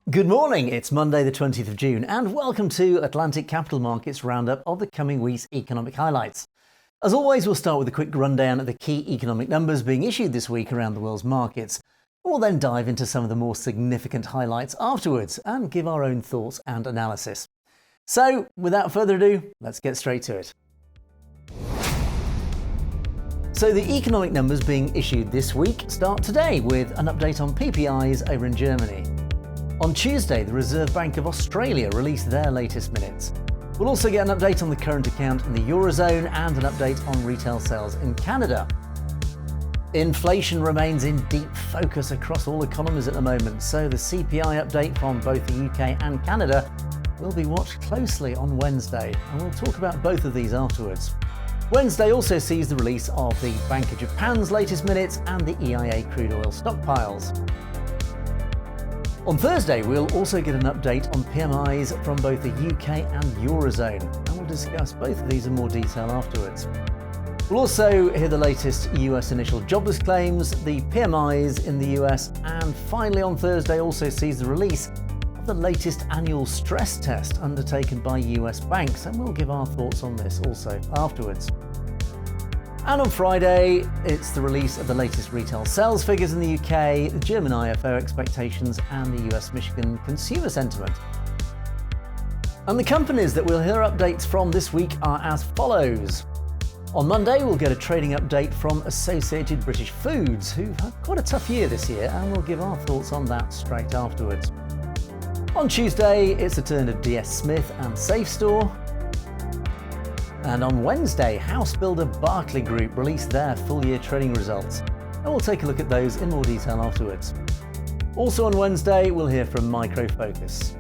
Good morning, it's Monday the 20th of June and welcome to Atlantic Capital Markets roundup of the coming week's economic highlights. As always, we'll start with a quick rundown of the key economic numbers being issued this week around the world's markets. We'll then dive into some of the more significant highlights afterwards and give our own thoughts and analysis. So, without further ado, let's get straight to it. So the economic numbers being issued this week start today with an update on PPIs over in Germany. On Tuesday, the Reserve Bank of Australia released their latest minutes. We'll also get an update on the current account in the Eurozone and an update on retail sales in Canada. Inflation remains in deep focus across all economies at the moment, so the CPI update from both the UK and Canada will be watched closely on Wednesday, and we'll talk about both of these afterwards. Wednesday also sees the release of the Bank of Japan's latest minutes and the EIA crude oil stockpiles. On Thursday, we'll also get an update on PMIs from both the UK and Eurozone, and we'll discuss both of these in more detail afterwards. We'll also hear the latest US initial jobless claims, the PMIs in the US, and finally on Thursday also sees the release of the latest annual stress test undertaken by US banks, and we'll give our thoughts on this also afterwards. And on Friday, it's the release of the latest retail sales figures in the UK, the German IFO expectations and the US Michigan consumer sentiment. And the companies that we'll hear updates from this week are as follows. On Monday, we'll get a trading update from Associated British Foods, who've had quite a tough year this year, and we'll give our thoughts on that straight afterwards. On Tuesday, it's the turn of DS Smith and Safestore. And on Wednesday, house builder Berkeley Group released their full-year trading results, and we'll take a look at those in more detail afterwards. Also on Wednesday, we'll hear from Micro Focus.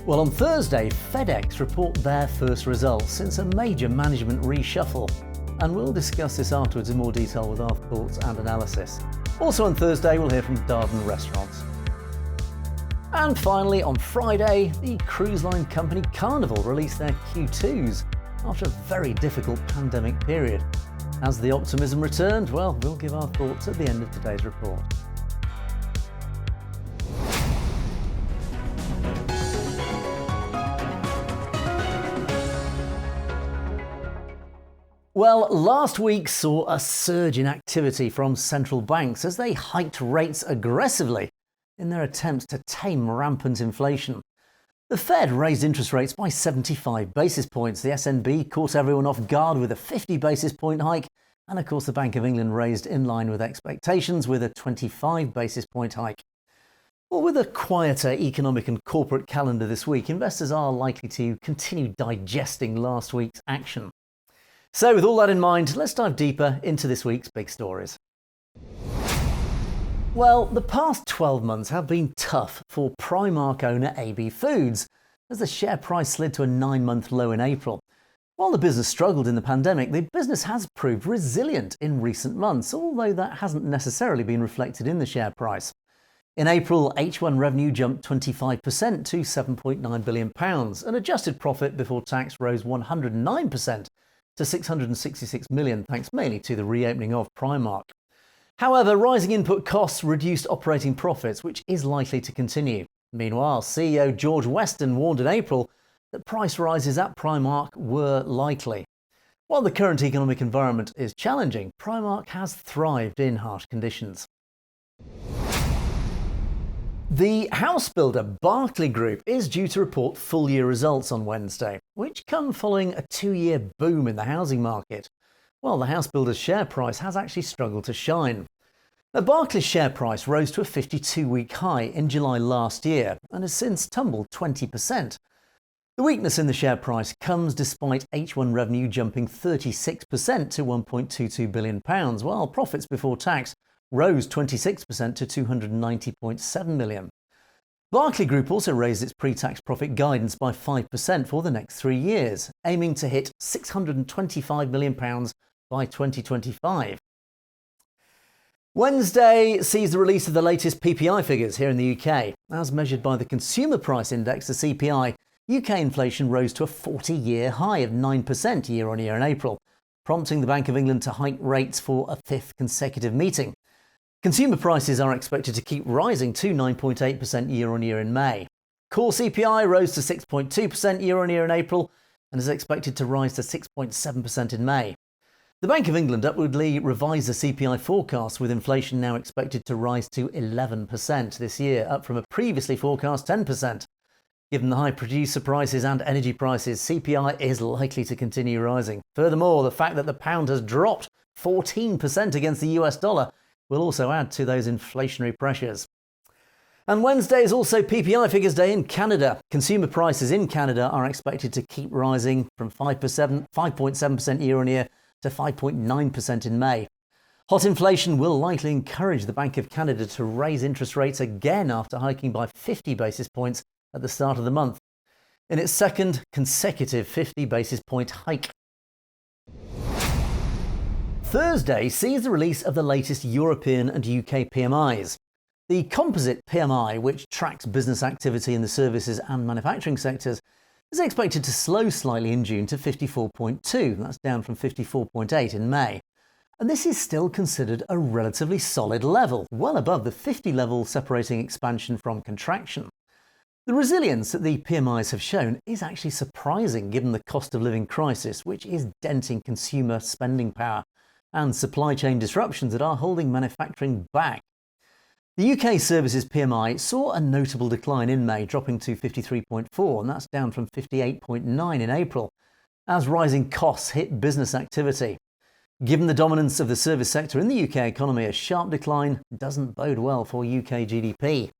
Well, on Thursday, FedEx report their first results since a major management reshuffle, and we'll discuss this afterwards in more detail with our thoughts and analysis. Also on Thursday, we'll hear from Darden Restaurants. And finally, on Friday, the cruise line company CARNIVAL released their Q2s after a very difficult pandemic period. Has the optimism returned? Well, we'll give our thoughts at the end of today's report. Well, last week saw a surge in activity from central banks as they hiked rates aggressively in their attempts to tame rampant inflation. The Fed raised interest rates by 75 basis points. The SNB caught everyone off guard with a 50 basis point hike. And of course, the Bank of England raised in line with expectations with a 25 basis point hike. Well, with a quieter economic and corporate calendar this week, investors are likely to continue digesting last week's action. So with all that in mind, let's dive deeper into this week's big stories. Well, the past 12 months have been tough for Primark owner AB Foods, as the share price slid to a 9-month low in April. While the business struggled in the pandemic, the business has proved resilient in recent months, although that hasn't necessarily been reflected in the share price. In April, H1 revenue jumped 25% to £7.9 billion, and adjusted profit before tax rose 109% to £666 million, thanks mainly to the reopening of Primark. However, rising input costs reduced operating profits, which is likely to continue. Meanwhile, CEO George Weston warned in April that price rises at Primark were likely. While the current economic environment is challenging, Primark has thrived in harsh conditions. The house builder Berkeley Group is due to report full-year results on Wednesday, which come following a 2-year boom in the housing market. Well, the house builder's share price has actually struggled to shine. Now, Berkeley's share price rose to a 52-week high in July last year and has since tumbled 20%. The weakness in the share price comes despite H1 revenue jumping 36% to £1.22 billion, while profits before tax rose 26% to £290.7 million. Berkeley Group also raised its pre-tax profit guidance by 5% for the next 3 years, aiming to hit £625 million by 2025. Wednesday sees the release of the latest PPI figures here in the UK. As measured by the Consumer Price Index, the CPI UK inflation rose to a 40-year high of 9% year-on-year in April, prompting the Bank of England to hike rates for a fifth consecutive meeting. Consumer prices are expected to keep rising to 9.8% year-on-year in May. Core CPI rose to 6.2% year-on-year in April and is expected to rise to 6.7% in May. The Bank of England upwardly revised the CPI forecast, with inflation now expected to rise to 11% this year, up from a previously forecast 10%. Given the high producer prices and energy prices, CPI is likely to continue rising. Furthermore, the fact that the pound has dropped 14% against the US dollar will also add to those inflationary pressures. And Wednesday is also PPI figures day in Canada. Consumer prices in Canada are expected to keep rising from 5.7% year-on-year to 5.9% in May. Hot inflation will likely encourage the Bank of Canada to raise interest rates again after hiking by 50 basis points at the start of the month, in its second consecutive 50 basis point hike. Thursday sees the release of the latest European and UK PMIs. The composite PMI, which tracks business activity in the services and manufacturing sectors, is expected to slow slightly in June to 54.2. That's down from 54.8 in May. And this is still considered a relatively solid level, well above the 50 level separating expansion from contraction. The resilience that the PMIs have shown is actually surprising given the cost of living crisis, which is denting consumer spending power, and supply chain disruptions that are holding manufacturing back. The UK services PMI saw a notable decline in May, dropping to 53.4, and that's down from 58.9 in April, as rising costs hit business activity. Given the dominance of the service sector in the UK economy, a sharp decline doesn't bode well for UK GDP.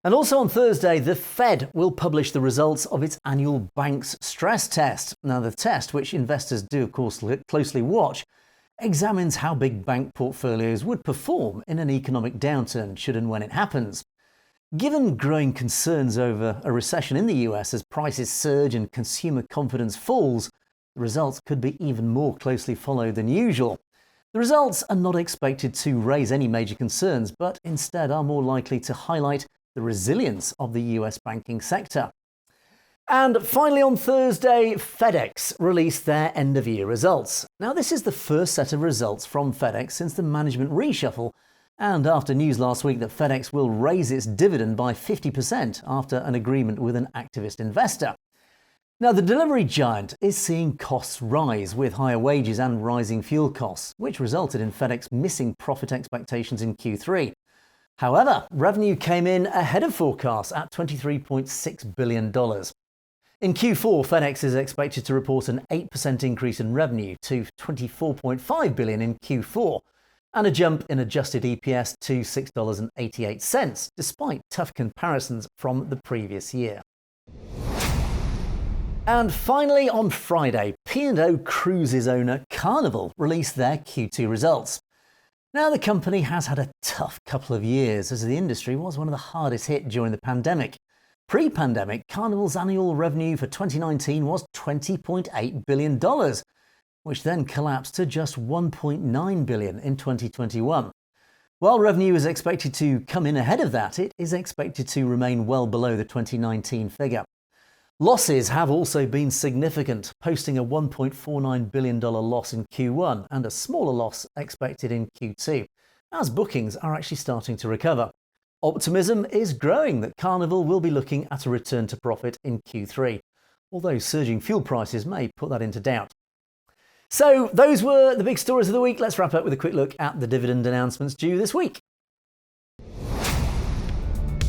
And also on Thursday, the Fed will publish the results of its annual banks stress test. Now, the test, which investors do of course closely watch, examines how big bank portfolios would perform in an economic downturn should and when it happens. Given growing concerns over a recession in the US as prices surge and consumer confidence falls, the results could be even more closely followed than usual. The results are not expected to raise any major concerns, but instead are more likely to highlight the resilience of the US banking sector. And finally on Thursday, FedEx released their end-of-year results. Now, this is the first set of results from FedEx since the management reshuffle, and after news last week that FedEx will raise its dividend by 50% after an agreement with an activist investor. Now, the delivery giant is seeing costs rise with higher wages and rising fuel costs, which resulted in FedEx missing profit expectations in Q3. However, revenue came in ahead of forecasts at $23.6 billion. In Q4, FedEx is expected to report an 8% increase in revenue to $24.5 billion in Q4, and a jump in adjusted EPS to $6.88, despite tough comparisons from the previous year. And finally, on Friday, P&O Cruises owner Carnival released their Q2 results. Now, the company has had a tough couple of years, as the industry was one of the hardest hit during the pandemic. Pre-pandemic, Carnival's annual revenue for 2019 was $20.8 billion, which then collapsed to just $1.9 billion in 2021. While revenue is expected to come in ahead of that, it is expected to remain well below the 2019 figure. Losses have also been significant, posting a $1.49 billion loss in Q1 and a smaller loss expected in Q2, as bookings are actually starting to recover. Optimism is growing that Carnival will be looking at a return to profit in Q3, although surging fuel prices may put that into doubt. So those were the big stories of the week. Let's wrap up with a quick look at the dividend announcements due this week.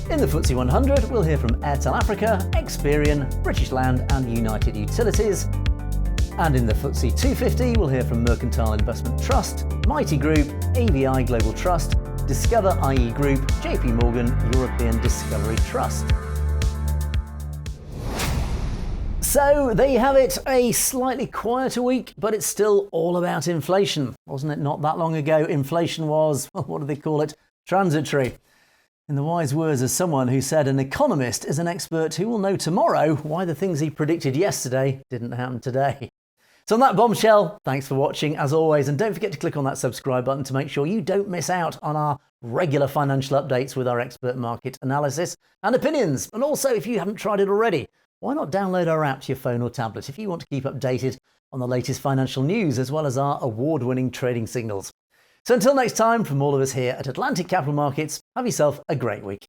In the FTSE 100, we'll hear from Airtel Africa, Experian, British Land and United Utilities. And in the FTSE 250, we'll hear from Mercantile Investment Trust, Mighty Group, AVI Global Trust, Discover IE Group, JP Morgan, European Discovery Trust. So there you have it, a slightly quieter week, but it's still all about inflation. Wasn't it not that long ago inflation was, what do they call it, transitory? In the wise words of someone who said an economist is an expert who will know tomorrow why the things he predicted yesterday didn't happen today. So on that bombshell, thanks for watching as always, and don't forget to click on that subscribe button to make sure you don't miss out on our regular financial updates with our expert market analysis and opinions. And also, if you haven't tried it already, why not download our app to your phone or tablet if you want to keep updated on the latest financial news as well as our award-winning trading signals. So until next time, from all of us here at Atlantic Capital Markets, have yourself a great week.